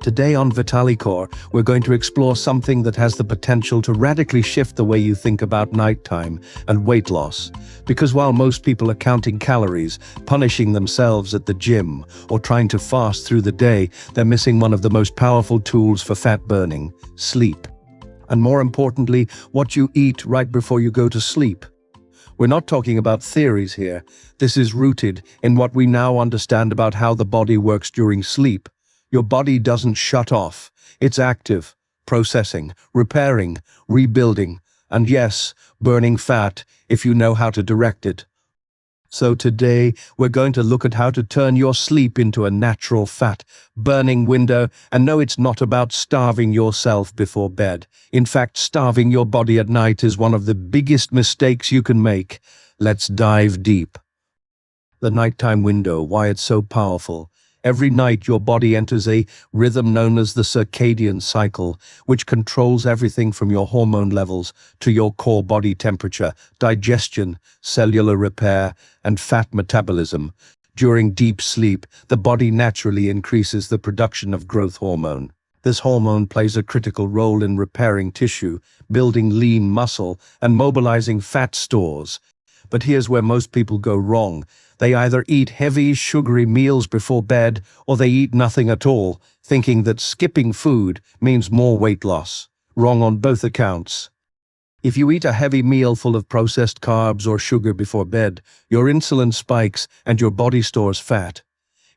Today on Vitalicor, we're going to explore something that has the potential to radically shift the way you think about nighttime and weight loss. Because while most people are counting calories, punishing themselves at the gym, or trying to fast through the day, they're missing one of the most powerful tools for fat burning: sleep. And more importantly, what you eat right before you go to sleep. We're not talking about theories here. This is rooted in what we now understand about how the body works during sleep. Your body doesn't shut off. It's active, processing, repairing, rebuilding, and yes, burning fat if you know how to direct it. So today, we're going to look at how to turn your sleep into a natural fat-burning window. And no, it's not about starving yourself before bed. In fact, starving your body at night is one of the biggest mistakes you can make. Let's dive deep. The nighttime window, why it's so powerful. Every night your body enters a rhythm known as the circadian cycle, which controls everything from your hormone levels to your core body temperature, digestion, cellular repair, and fat metabolism. During deep sleep, the body naturally increases the production of growth hormone. This hormone plays a critical role in repairing tissue, building lean muscle, and mobilizing fat stores. But here's where most people go wrong. They either eat heavy, sugary meals before bed, or they eat nothing at all, thinking that skipping food means more weight loss. Wrong on both accounts. If you eat a heavy meal full of processed carbs or sugar before bed, your insulin spikes and your body stores fat.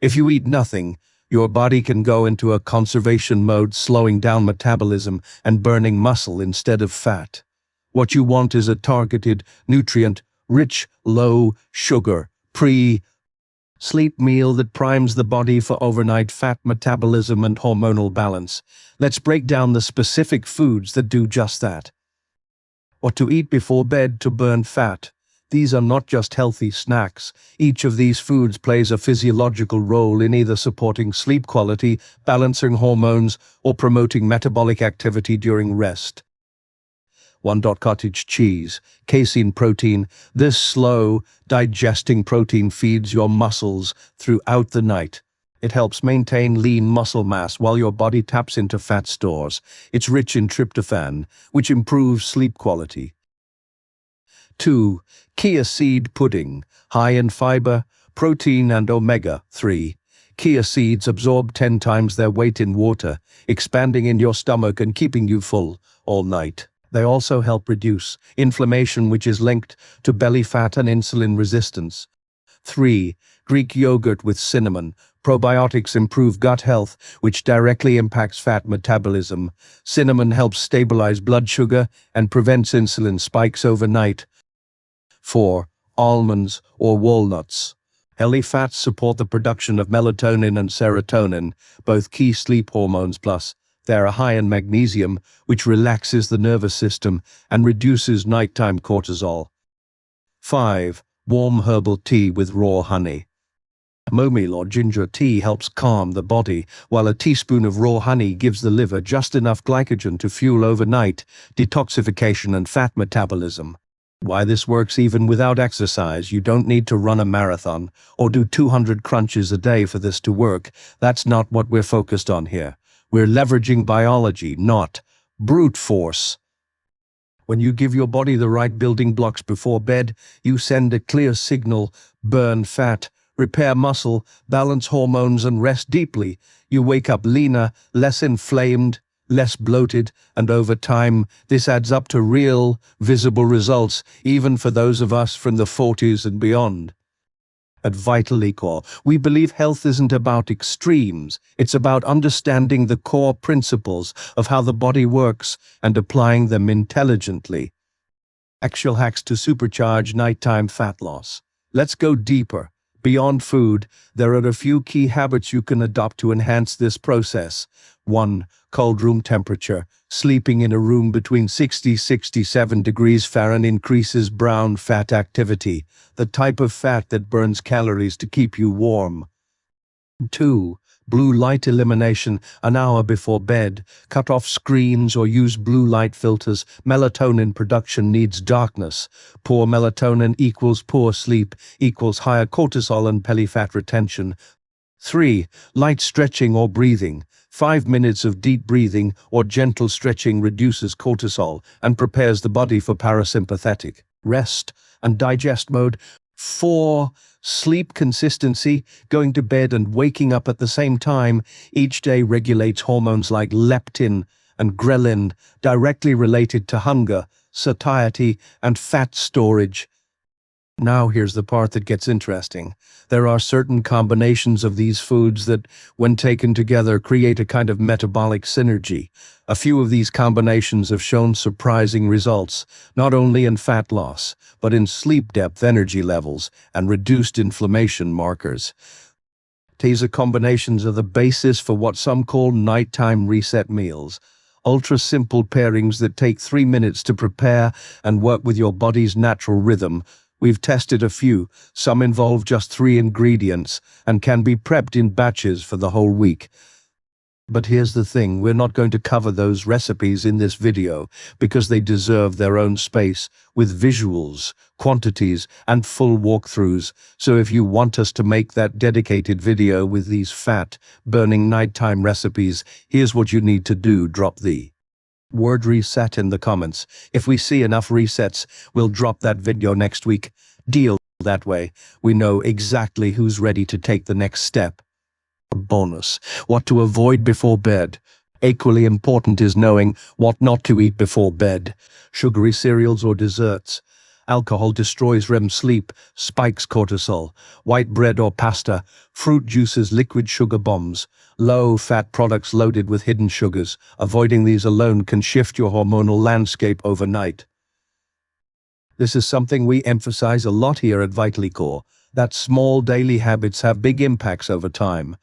If you eat nothing, your body can go into a conservation mode, slowing down metabolism and burning muscle instead of fat. What you want is a targeted, nutrient-rich, low-sugar, pre-sleep meal that primes the body for overnight fat metabolism and hormonal balance. Let's break down the specific foods that do just that. What to eat before bed to burn fat. These are not just healthy snacks. Each of these foods plays a physiological role in either supporting sleep quality, balancing hormones, or promoting metabolic activity during rest. 1. Cottage cheese, casein protein. This slow, digesting protein feeds your muscles throughout the night. It helps maintain lean muscle mass while your body taps into fat stores. It's rich in tryptophan, which improves sleep quality. 2. Chia seed pudding, high in fiber, protein, and omega-3. Chia seeds absorb 10 times their weight in water, expanding in your stomach and keeping you full all night. They also help reduce inflammation, which is linked to belly fat and insulin resistance. 3. Greek yogurt with cinnamon. Probiotics improve gut health, which directly impacts fat metabolism. Cinnamon helps stabilize blood sugar and prevents insulin spikes overnight. 4. Almonds or walnuts. Healthy fats support the production of melatonin and serotonin, both key sleep hormones, plus they are high in magnesium, which relaxes the nervous system and reduces nighttime cortisol. 5. Warm herbal tea with raw honey. Chamomile or ginger tea helps calm the body, while a teaspoon of raw honey gives the liver just enough glycogen to fuel overnight detoxification and fat metabolism. Why this works even without exercise. You don't need to run a marathon or do 200 crunches a day for this to work. That's not what we're focused on here. We're leveraging biology, not brute force. When you give your body the right building blocks before bed, you send a clear signal: burn fat, repair muscle, balance hormones, and rest deeply. You wake up leaner, less inflamed, less bloated, and over time, this adds up to real, visible results, even for those of us from the 40s and beyond. At Vitalicor, we believe health isn't about extremes. It's about understanding the core principles of how the body works and applying them intelligently. Actual hacks to supercharge nighttime fat loss. Let's go deeper. Beyond food, there are a few key habits you can adopt to enhance this process. 1. Cold room temperature. Sleeping in a room between 60–67 degrees Fahrenheit increases brown fat activity, the type of fat that burns calories to keep you warm. 2. Blue light elimination. An hour before bed, cut off screens or use blue light filters. Melatonin production needs darkness. Poor melatonin equals poor sleep, equals higher cortisol and belly fat retention. 3. Light stretching or breathing. 5 minutes of deep breathing or gentle stretching reduces cortisol and prepares the body for parasympathetic rest and digest mode. 4. Sleep consistency. Going to bed and waking up at the same time each day regulates hormones like leptin and ghrelin, directly related to hunger, satiety, and fat storage. Now here's the part that gets interesting. There are certain combinations of these foods that, when taken together, create a kind of metabolic synergy. A few of these combinations have shown surprising results, not only in fat loss, but in sleep depth, energy levels, and reduced inflammation markers. These combinations are the basis for what some call nighttime reset meals. Ultra-simple pairings that take 3 minutes to prepare and work with your body's natural rhythm. We've tested a few, some involve just 3 ingredients, and can be prepped in batches for the whole week. But here's the thing, we're not going to cover those recipes in this video, because they deserve their own space, with visuals, quantities, and full walkthroughs. So if you want us to make that dedicated video with these fat-burning nighttime recipes, here's what you need to do: drop the word reset in the comments. If we see enough resets, we'll drop that video next week. Deal. That way, we know exactly who's ready to take the next step. Bonus: what to avoid before bed. Equally important is knowing what not to eat before bed. Sugary cereals or desserts. Alcohol destroys REM sleep, spikes cortisol. White bread or pasta. Fruit juices, liquid sugar bombs. Low-fat products loaded with hidden sugars. Avoiding these alone can shift your hormonal landscape overnight. This is something we emphasize a lot here at Vitally Core, that small daily habits have big impacts over time.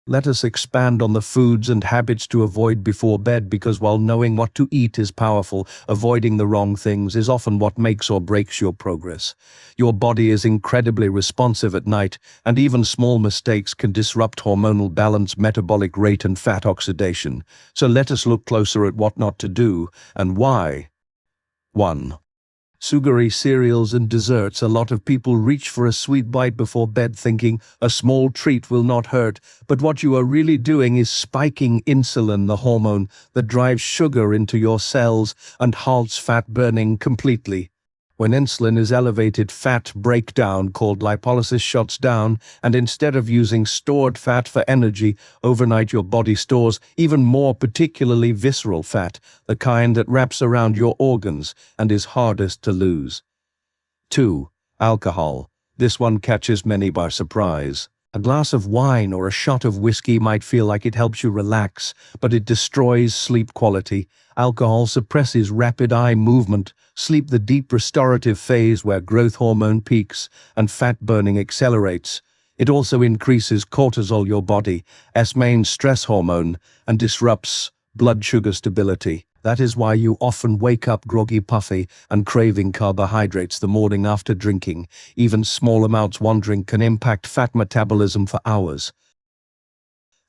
Let us expand on the foods and habits to avoid before bed, because while knowing what to eat is powerful, avoiding the wrong things is often what makes or breaks your progress. Your body is incredibly responsive at night, and even small mistakes can disrupt hormonal balance, metabolic rate, and fat oxidation. So let us look closer at what not to do and why. 1. Sugary cereals and desserts. A lot of people reach for a sweet bite before bed thinking a small treat will not hurt, but what you are really doing is spiking insulin, the hormone that drives sugar into your cells and halts fat burning completely. When insulin is elevated, fat breakdown, called lipolysis, shuts down, and instead of using stored fat for energy, overnight your body stores even more, particularly visceral fat, the kind that wraps around your organs and is hardest to lose. 2. Alcohol. This one catches many by surprise. A glass of wine or a shot of whiskey might feel like it helps you relax, but it destroys sleep quality. Alcohol suppresses rapid eye movement, sleep, the deep restorative phase where growth hormone peaks and fat burning accelerates. It also increases cortisol, your body's main stress hormone, and disrupts blood sugar stability. That is why you often wake up groggy, puffy, and craving carbohydrates the morning after drinking. Even small amounts one drink can impact fat metabolism for hours.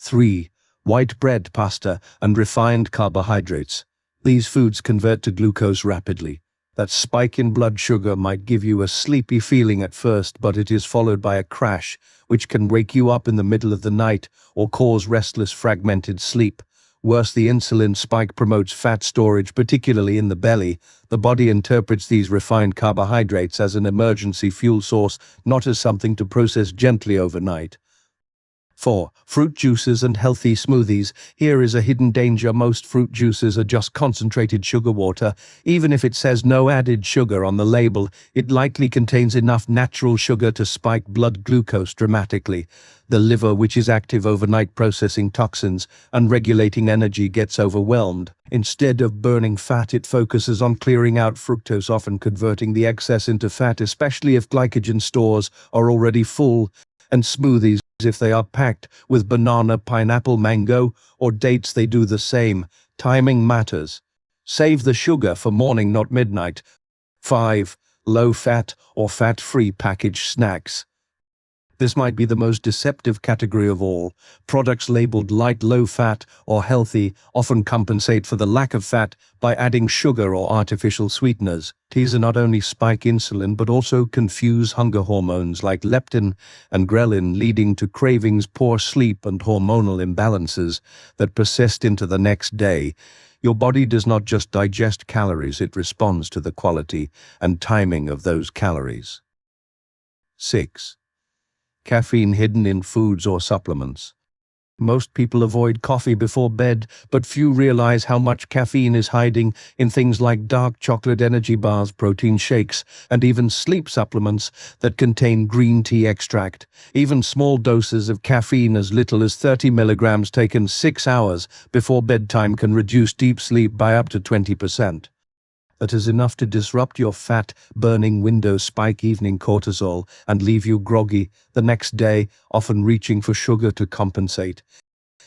3. White bread, pasta, and refined carbohydrates. These foods convert to glucose rapidly. That spike in blood sugar might give you a sleepy feeling at first, but it is followed by a crash, which can wake you up in the middle of the night or cause restless, fragmented sleep. Worse, the insulin spike promotes fat storage, particularly in the belly. The body interprets these refined carbohydrates as an emergency fuel source, not as something to process gently overnight. 4. Fruit juices and healthy smoothies. Here is a hidden danger. Most fruit juices are just concentrated sugar water. Even if it says no added sugar on the label, it likely contains enough natural sugar to spike blood glucose dramatically. The liver, which is active overnight processing toxins and regulating energy, gets overwhelmed. Instead of burning fat, it focuses on clearing out fructose, often converting the excess into fat, especially if glycogen stores are already full. And smoothies, if they are packed with banana, pineapple, mango, or dates, they do the same. Timing matters. Save the sugar for morning, not midnight. 5. Low-fat or fat-free packaged snacks. This might be the most deceptive category of all. Products labeled light, low fat, or healthy often compensate for the lack of fat by adding sugar or artificial sweeteners. These not only spike insulin but also confuse hunger hormones like leptin and ghrelin, leading to cravings, poor sleep, and hormonal imbalances that persist into the next day. Your body does not just digest calories, it responds to the quality and timing of those calories. 6. Caffeine hidden in foods or supplements. Most people avoid coffee before bed, but few realize how much caffeine is hiding in things like dark chocolate energy bars, protein shakes, and even sleep supplements that contain green tea extract. Even small doses of caffeine, as little as 30 milligrams taken 6 hours before bedtime, can reduce deep sleep by up to 20%. That is enough to disrupt your fat-burning window, spike evening cortisol, and leave you groggy the next day, often reaching for sugar to compensate.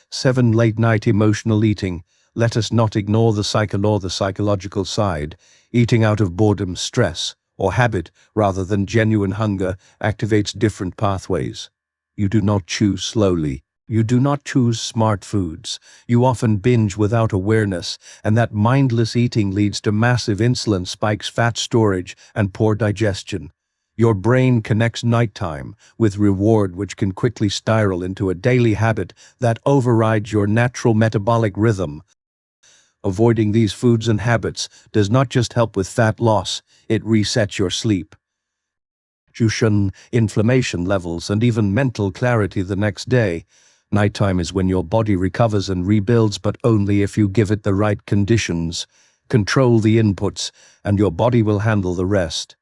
7. Late-night emotional eating. Let us not ignore the psychological side. Eating out of boredom, stress, or habit rather than genuine hunger activates different pathways. You do not choose slowly. You do not choose smart foods. You often binge without awareness, and that mindless eating leads to massive insulin spikes, fat storage, and poor digestion. Your brain connects nighttime with reward, which can quickly spiral into a daily habit that overrides your natural metabolic rhythm. Avoiding these foods and habits does not just help with fat loss, it resets your sleep, digestion, inflammation levels, and even mental clarity the next day. Nighttime is when your body recovers and rebuilds, but only if you give it the right conditions. Control the inputs, and your body will handle the rest.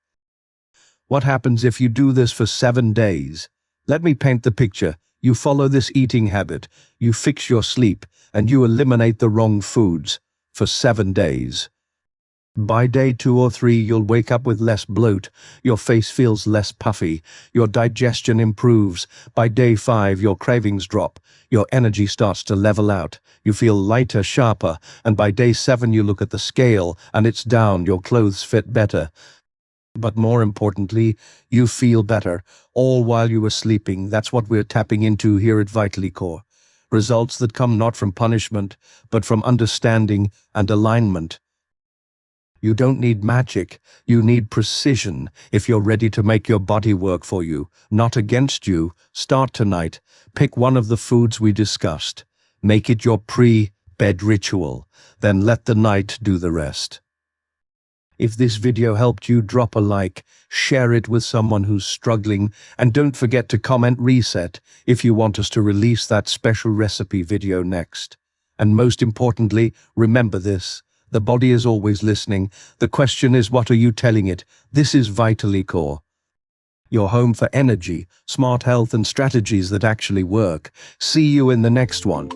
What happens if you do this for 7 days? Let me paint the picture. You follow this eating habit, you fix your sleep, and you eliminate the wrong foods for 7 days. By day 2 or 3, you'll wake up with less bloat, your face feels less puffy, your digestion improves. By day 5, your cravings drop, your energy starts to level out, you feel lighter, sharper, and by day 7 you look at the scale and it's down, your clothes fit better. But more importantly, you feel better, all while you were sleeping. That's what we're tapping into here at Vitally Core. Results that come not from punishment, but from understanding and alignment. You don't need magic, you need precision. If you're ready to make your body work for you, not against you, start tonight. Pick one of the foods we discussed. Make it your pre-bed ritual, then let the night do the rest. If this video helped you, drop a like, share it with someone who's struggling, and don't forget to comment reset if you want us to release that special recipe video next. And most importantly, remember this. The body is always listening. The question is, what are you telling it? This is Vitally Core, your home for energy, smart health, and strategies that actually work. See you in the next one.